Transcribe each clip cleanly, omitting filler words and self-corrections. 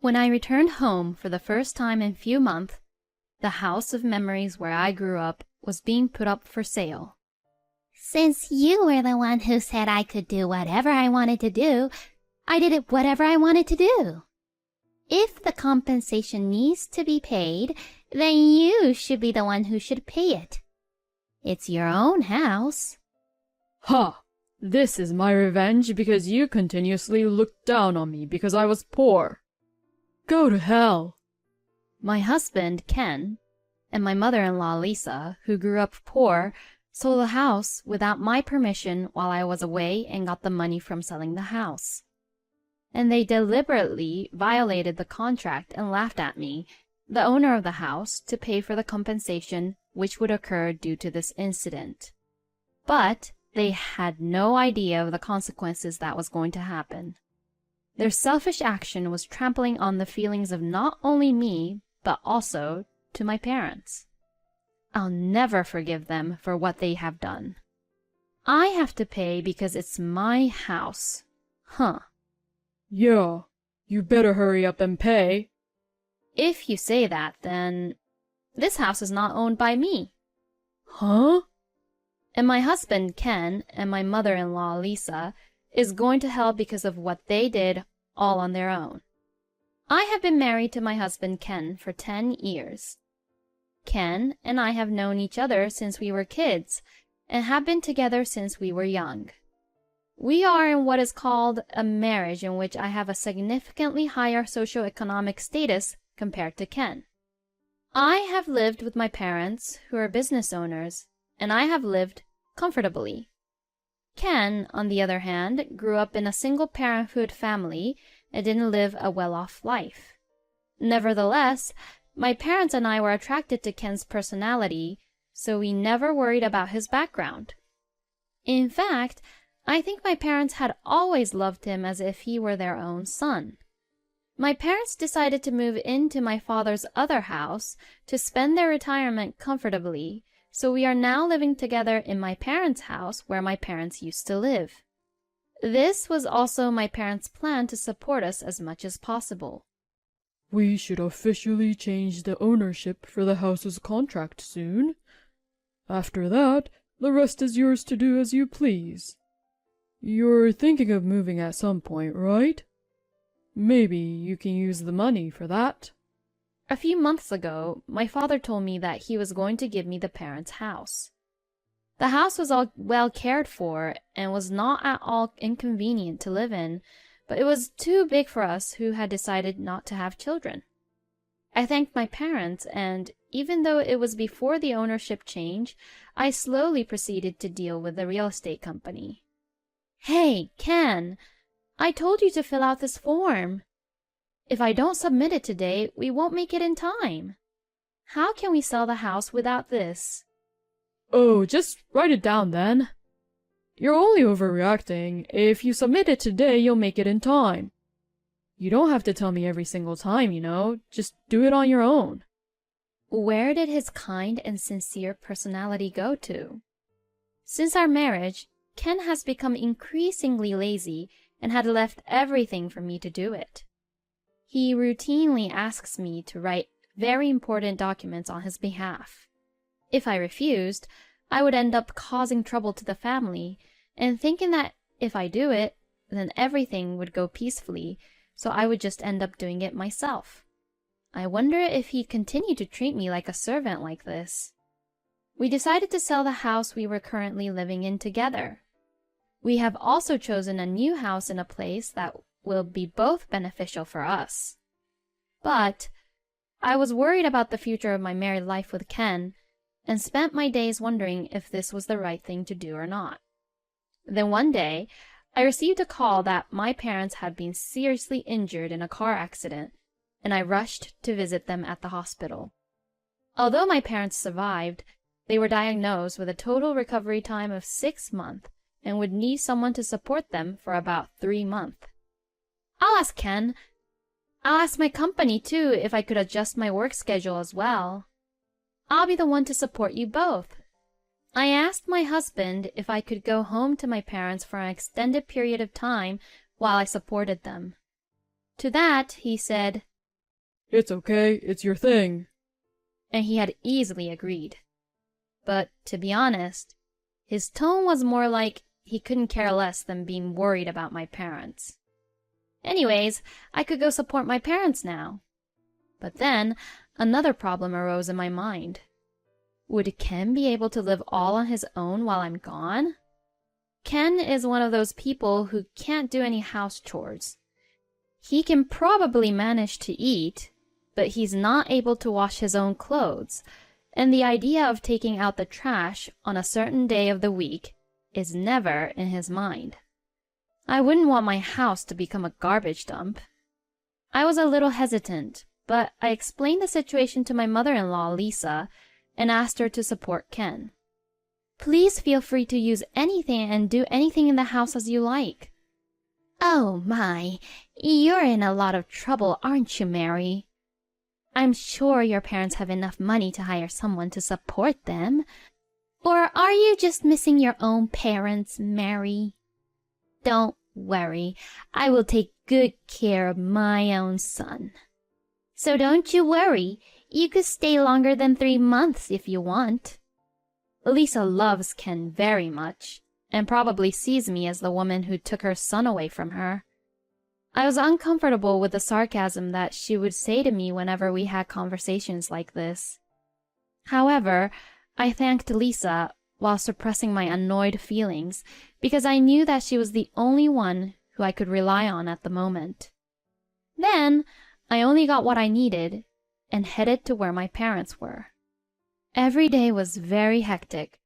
When I returned home for the first time in few months, the house of memories where I grew up was being put up for sale. Since you were the one who said I could do whatever I wanted to do, I did it whatever I wanted to do. If the compensation needs to be paid, then you should be the one who should pay it. It's your own house. Ha! This is my revenge because you continuously looked down on me because I was poor. Go to hell. My husband, Ken, and my mother-in-law, Lisa, who grew up poor, sold the house without my permission while I was away and got the money from selling the house. And they deliberately violated the contract and laughed at me, the owner of the house, to pay for the compensation which would occur due to this incident. But they had no idea of the consequences that was going to happen. Their selfish action was trampling on the feelings of not only me, but also to my parents. I'll never forgive them for what they have done. I have to pay because it's my house. Huh. Yeah, you better hurry up and pay. If you say that, then this house is not owned by me. Huh? And my husband, Ken, and my mother-in-law, Lisa, is going to hell because of what they did all on their own. I have been married to my husband, Ken, for 10 years. Ken and I have known each other since we were kids and have been together since we were young. We are in what is called a marriage in which I have a significantly higher socioeconomic status compared to Ken. I have lived with my parents, who are business owners, and I have lived comfortably. Ken, on the other hand, grew up in a single-parenthood family and didn't live a well-off life. Nevertheless, my parents and I were attracted to Ken's personality, so we never worried about his background. In fact, I think my parents had always loved him as if he were their own son. My parents decided to move into my father's other house to spend their retirement comfortably, so we are now living together in my parents' house where my parents used to live. This was also my parents' plan to support us as much as possible. We should officially change the ownership for the house's contract soon. After that, the rest is yours to do as you please. You're thinking of moving at some point, right? Maybe you can use the money for that. A few months ago, my father told me that he was going to give me the parents' house. The house was all well cared for and was not at all inconvenient to live in, but it was too big for us who had decided not to have children. I thanked my parents, and even though it was before the ownership change, I slowly proceeded to deal with the real estate company. Hey, Ken, I told you to fill out this form. If I don't submit it today, we won't make it in time. How can we sell the house without this? Oh, just write it down then. You're only overreacting. If you submit it today, you'll make it in time. You don't have to tell me every single time, you know. Just do it on your own. Where did his kind and sincere personality go to? Since our marriage, Ken has become increasingly lazy and had left everything for me to do it. He routinely asks me to write very important documents on his behalf. If I refused, I would end up causing trouble to the family and thinking that if I do it, then everything would go peacefully, so I would just end up doing it myself. I wonder if he'd continue to treat me like a servant like this. We decided to sell the house we were currently living in together. We have also chosen a new house in a place that will be both beneficial for us. But I was worried about the future of my married life with Ken and spent my days wondering if this was the right thing to do or not. Then one day, I received a call that my parents had been seriously injured in a car accident, and I rushed to visit them at the hospital. Although my parents survived, they were diagnosed with a total recovery time of 6 months and would need someone to support them for about 3 months. I'll ask Ken. I'll ask my company, too, if I could adjust my work schedule as well. I'll be the one to support you both. I asked my husband if I could go home to my parents for an extended period of time while I supported them. To that, he said, It's okay, it's your thing. And he had easily agreed. But to be honest, his tone was more like he couldn't care less than being worried about my parents. Anyways, I could go support my parents now. But then, another problem arose in my mind. Would Ken be able to live all on his own while I'm gone? Ken is one of those people who can't do any house chores. He can probably manage to eat, but he's not able to wash his own clothes, and the idea of taking out the trash on a certain day of the week is never in his mind. I wouldn't want my house to become a garbage dump. I was a little hesitant, but I explained the situation to my mother-in-law, Lisa, and asked her to support Ken. Please feel free to use anything and do anything in the house as you like. Oh my, you're in a lot of trouble, aren't you, Mary? I'm sure your parents have enough money to hire someone to support them. Or are you just missing your own parents, Mary? Don't worry, I will take good care of my own son. So don't you worry, you could stay longer than 3 months if you want. Lisa loves Ken very much, and probably sees me as the woman who took her son away from her. I was uncomfortable with the sarcasm that she would say to me whenever we had conversations like this. However, I thanked Lisa while suppressing my annoyed feelings because I knew that she was the only one who I could rely on at the moment. Then, I only got what I needed and headed to where my parents were. Every day was very hectic,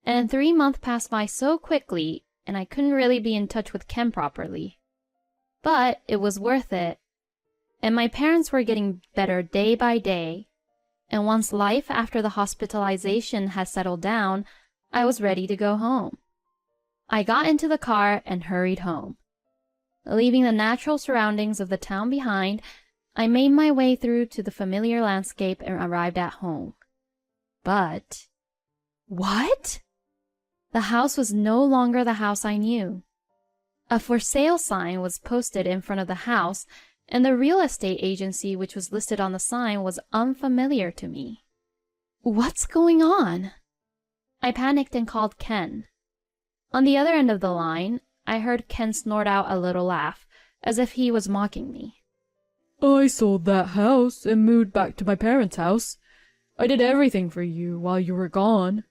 and 3 months passed by so quickly, and I couldn't really be in touch with Ken properly. But it was worth it, and my parents were getting better day by day, and once life after the hospitalization had settled down, I was ready to go home. I got into the car and hurried home. Leaving the natural surroundings of the town behind, I made my way through to the familiar landscape and arrived at home. But what? The house was no longer the house I knew. A for sale sign was posted in front of the house, and the real estate agency which was listed on the sign was unfamiliar to me. What's going on? I panicked and called Ken. On the other end of the line, I heard Ken snort out a little laugh, as if he was mocking me. I sold that house and moved back to my parents' house. I did everything for you while you were gone.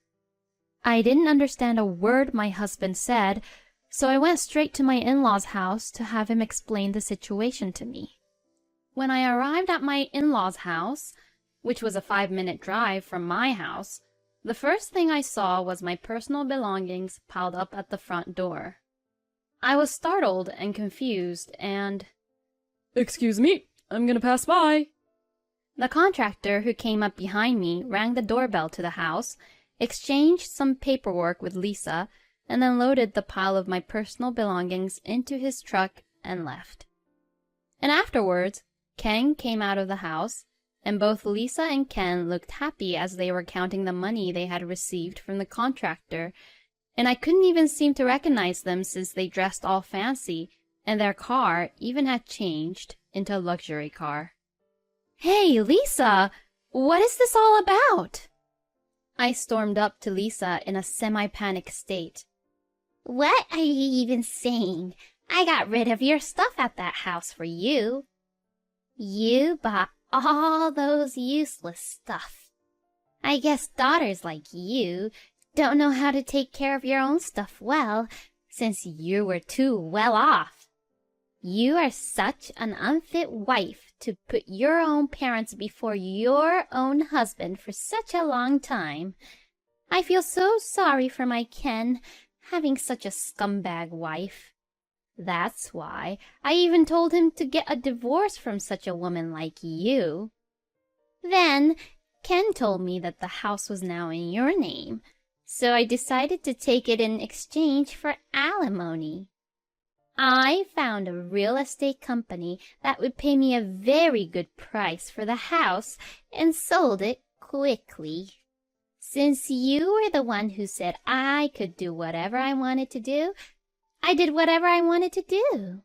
I didn't understand a word my husband said, so I went straight to my in-laws' house to have him explain the situation to me. When I arrived at my in-laws' house, which was a 5-minute drive from my house, the first thing I saw was my personal belongings piled up at the front door. I was startled and confused and... Excuse me, I'm gonna pass by. The contractor who came up behind me rang the doorbell to the house, exchanged some paperwork with Lisa, and then loaded the pile of my personal belongings into his truck and left. And afterwards, Ken came out of the house, and both Lisa and Ken looked happy as they were counting the money they had received from the contractor, and I couldn't even seem to recognize them since they dressed all fancy, and their car even had changed into a luxury car. Hey, Lisa! What is this all about? I stormed up to Lisa in a semi-panic state. What are you even saying? I got rid of your stuff at that house for you. You bought all those useless stuff. I guess daughters like you don't know how to take care of your own stuff well, since you were too well off. You are such an unfit wife to put your own parents before your own husband for such a long time. I feel so sorry for my Ken, having such a scumbag wife. That's why I even told him to get a divorce from such a woman like you. Then Ken told me that the house was now in your name, so I decided to take it in exchange for alimony. I found a real estate company that would pay me a very good price for the house and sold it quickly. Since you were the one who said I could do whatever I wanted to do, I did whatever I wanted to do.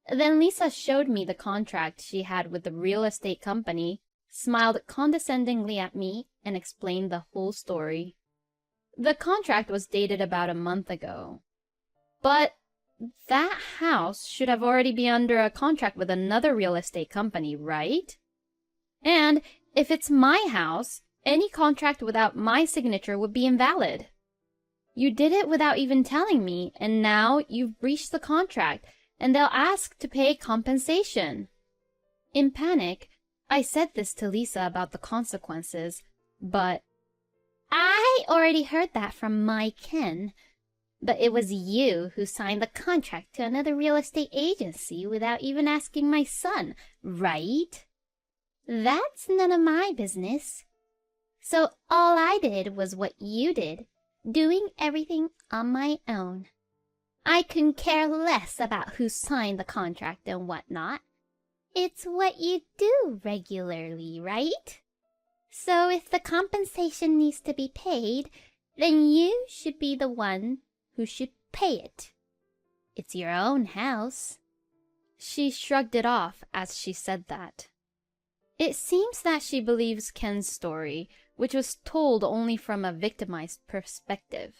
Then Lisa showed me the contract she had with the real estate company, smiled condescendingly at me, and explained the whole story. The contract was dated about a month ago. But that house should have already been under a contract with another real estate company, right? And if it's my house, any contract without my signature would be invalid. You did it without even telling me, and now you've breached the contract, and they'll ask to pay compensation. In panic, I said this to Lisa about the consequences, but I already heard that from my Ken. But it was you who signed the contract to another real estate agency without even asking my son, right? That's none of my business. So all I did was what you did, doing everything on my own. I couldn't care less about who signed the contract and whatnot. It's what you do regularly, right? So if the compensation needs to be paid, then you should be the one who should pay it. It's your own house. She shrugged it off as she said that. It seems that she believes Ken's story, which was told only from a victimized perspective.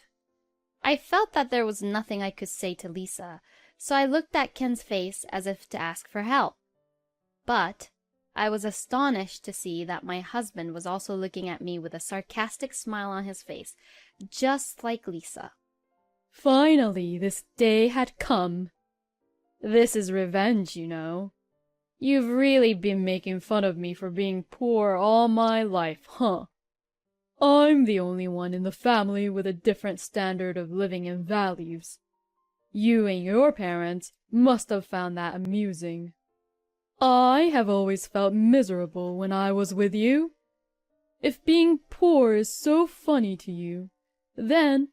I felt that there was nothing I could say to Lisa, so I looked at Ken's face as if to ask for help. But I was astonished to see that my husband was also looking at me with a sarcastic smile on his face, just like Lisa. Finally, this day had come. This is revenge, you know. You've really been making fun of me for being poor all my life, huh? I'm the only one in the family with a different standard of living and values. You and your parents must have found that amusing. I have always felt miserable when I was with you. If being poor is so funny to you, then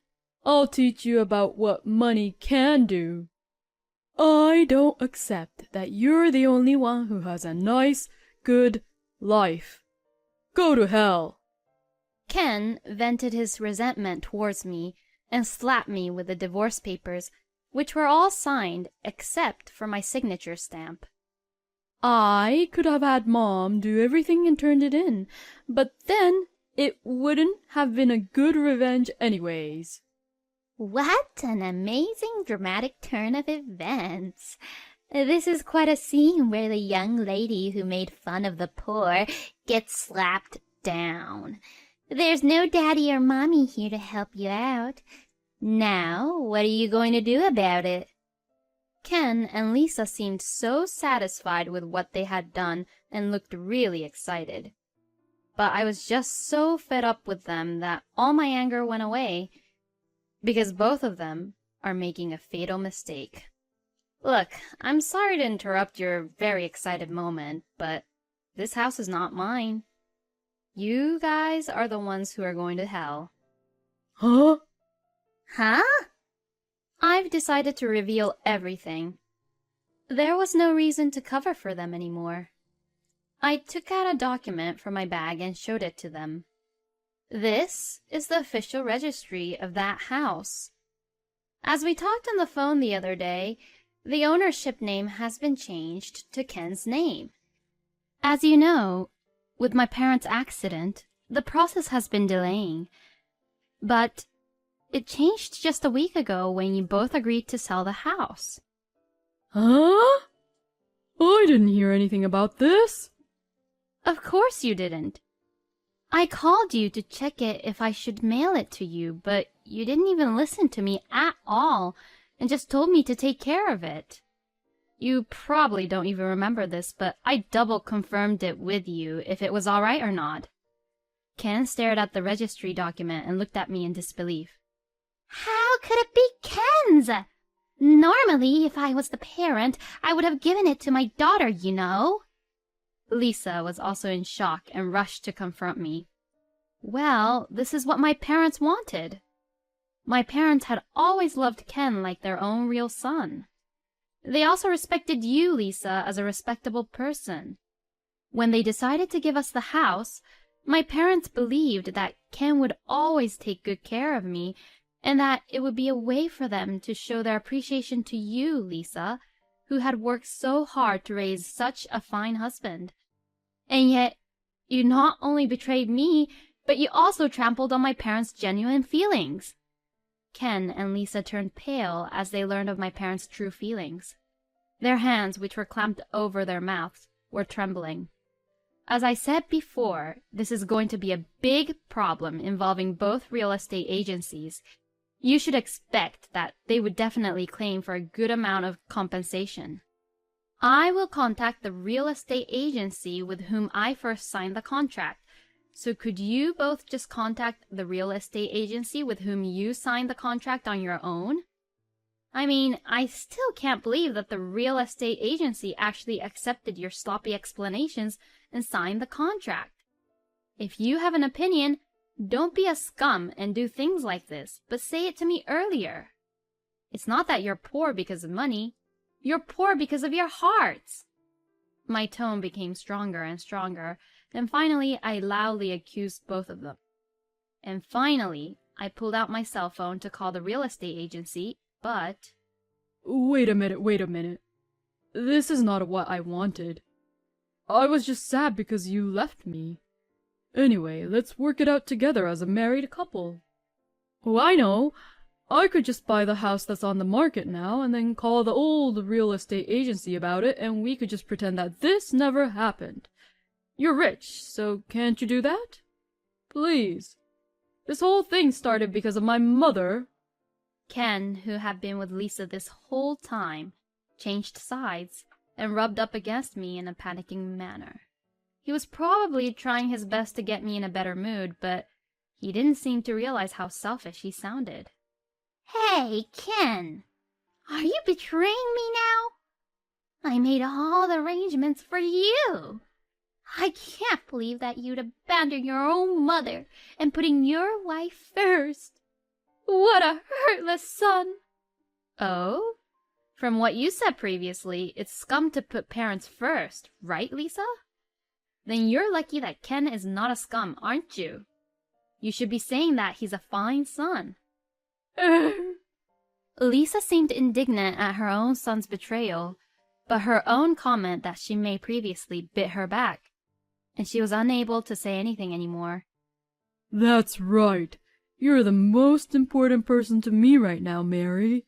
I'll teach you about what money can do. I don't accept that you're the only one who has a nice, good life. Go to hell. Ken vented his resentment towards me and slapped me with the divorce papers, which were all signed except for my signature stamp. I could have had Mom do everything and turned it in, but then it wouldn't have been a good revenge anyways. What an amazing dramatic turn of events. This is quite a scene where the young lady who made fun of the poor gets slapped down. There's no daddy or mommy here to help you out. Now, what are you going to do about it? Ken and Lisa seemed so satisfied with what they had done and looked really excited. But I was just so fed up with them that all my anger went away, because both of them are making a fatal mistake. Look, I'm sorry to interrupt your very excited moment, but this house is not mine. You guys are the ones who are going to hell. Huh? Huh? I've decided to reveal everything. There was no reason to cover for them anymore. I took out a document from my bag and showed it to them. This is the official registry of that house. As we talked on the phone the other day, the ownership name has been changed to Ken's name. As you know, with my parents' accident, the process has been delaying. But it changed just a week ago when you both agreed to sell the house. Huh? I didn't hear anything about this. Of course you didn't. I called you to check it if I should mail it to you, but you didn't even listen to me at all and just told me to take care of it. You probably don't even remember this, but I double confirmed it with you if it was all right or not. Ken stared at the registry document and looked at me in disbelief. How could it be Ken's? Normally, if I was the parent, I would have given it to my daughter, you know. Lisa was also in shock and rushed to confront me. Well, this is what my parents wanted. My parents had always loved Ken like their own real son. They also respected you, Lisa, as a respectable person. When they decided to give us the house, my parents believed that Ken would always take good care of me and that it would be a way for them to show their appreciation to you, Lisa, who had worked so hard to raise such a fine husband. And yet, you not only betrayed me, but you also trampled on my parents' genuine feelings. Ken and Lisa turned pale as they learned of my parents' true feelings. Their hands, which were clamped over their mouths, were trembling. As I said before, this is going to be a big problem involving both real estate agencies. You should expect that they would definitely claim for a good amount of compensation. I will contact the real estate agency with whom I first signed the contract. So could you both just contact the real estate agency with whom you signed the contract on your own? I mean, I still can't believe that the real estate agency actually accepted your sloppy explanations and signed the contract. If you have an opinion, don't be a scum and do things like this, but say it to me earlier. It's not that you're poor because of money. You're poor because of your hearts. My tone became stronger and stronger, and finally I loudly accused both of them. And finally, I pulled out my cell phone to call the real estate agency, but... Wait a minute. This is not what I wanted. I was just sad because you left me. Anyway, let's work it out together as a married couple. Oh, I know. I could just buy the house that's on the market now and then call the old real estate agency about it, and we could just pretend that this never happened. You're rich, so can't you do that? Please. This whole thing started because of my mother. Ken, who had been with Lisa this whole time, changed sides and rubbed up against me in a panicking manner. He was probably trying his best to get me in a better mood, but he didn't seem to realize how selfish he sounded. Hey, Ken, are you betraying me now? I made all the arrangements for you. I can't believe that you'd abandon your own mother and putting your wife first. What a heartless son! Oh? From what you said previously, it's scum to put parents first, right, Lisa? Then you're lucky that Ken is not a scum, aren't you? You should be saying that he's a fine son. Lisa seemed indignant at her own son's betrayal, but her own comment that she made previously bit her back, and she was unable to say anything anymore. That's right. You're the most important person to me right now, Mary.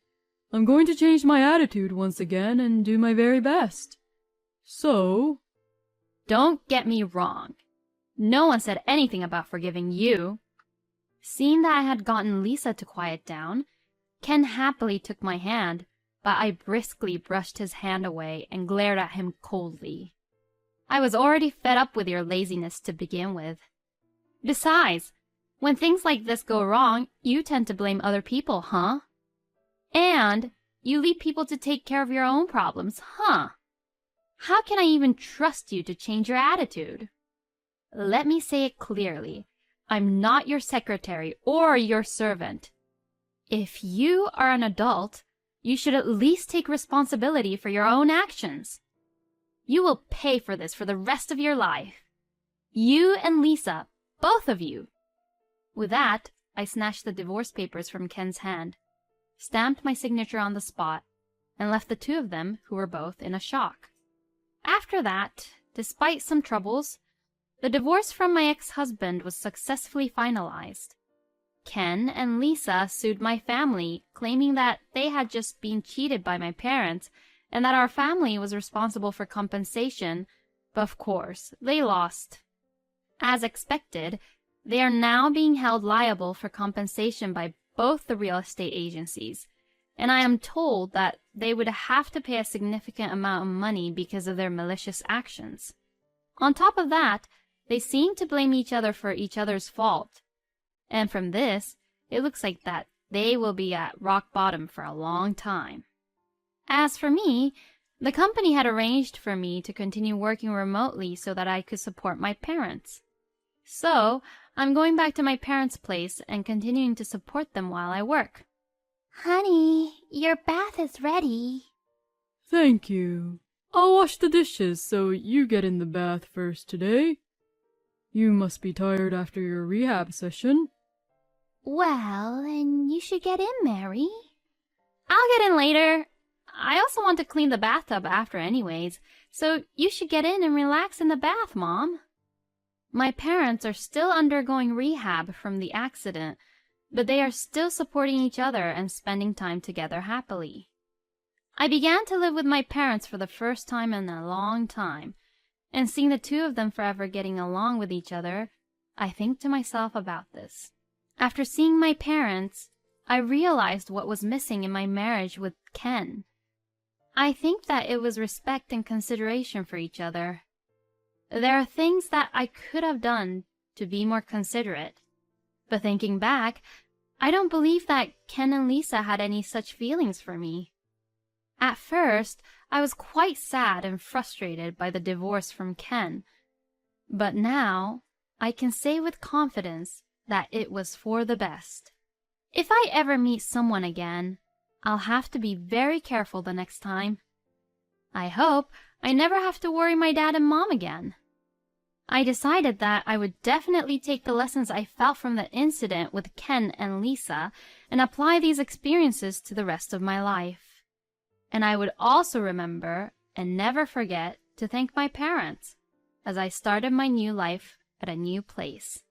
I'm going to change my attitude once again and do my very best. So... Don't get me wrong. No one said anything about forgiving you. Seeing that I had gotten Lisa to quiet down, Ken happily took my hand, but I briskly brushed his hand away and glared at him coldly. I was already fed up with your laziness to begin with. Besides, when things like this go wrong, you tend to blame other people, huh? And you leave people to take care of your own problems, huh? How can I even trust you to change your attitude? Let me say it clearly. I'm not your secretary or your servant. If you are an adult, you should at least take responsibility for your own actions. You will pay for this for the rest of your life. You and Lisa, both of you. With that, I snatched the divorce papers from Ken's hand, stamped my signature on the spot, and left the two of them, who were both in a shock. After that, despite some troubles, the divorce from my ex-husband was successfully finalized. Ken and Lisa sued my family, claiming that they had just been cheated by my parents and that our family was responsible for compensation, but of course, they lost. As expected, they are now being held liable for compensation by both the real estate agencies, and I am told that they would have to pay a significant amount of money because of their malicious actions. On top of that, they seem to blame each other for each other's fault. And from this, it looks like that they will be at rock bottom for a long time. As for me, the company had arranged for me to continue working remotely so that I could support my parents. So, I'm going back to my parents' place and continuing to support them while I work. Honey, your bath is ready. Thank you. I'll wash the dishes, so you get in the bath first today. You must be tired after your rehab session. Well, then you should get in, Mary. I'll get in later. I also want to clean the bathtub after anyways, so you should get in and relax in the bath, Mom. My parents are still undergoing rehab from the accident, but they are still supporting each other and spending time together happily. I began to live with my parents for the first time in a long time, and seeing the two of them forever getting along with each other, I think to myself about this. After seeing my parents, I realized what was missing in my marriage with Ken. I think that it was respect and consideration for each other. There are things that I could have done to be more considerate, but thinking back, I don't believe that Ken and Lisa had any such feelings for me. At first, I was quite sad and frustrated by the divorce from Ken, but now I can say with confidence that it was for the best. If I ever meet someone again, I'll have to be very careful the next time. I hope I never have to worry my dad and mom again. I decided that I would definitely take the lessons I felt from the incident with Ken and Lisa and apply these experiences to the rest of my life. And I would also remember and never forget to thank my parents as I started my new life at a new place.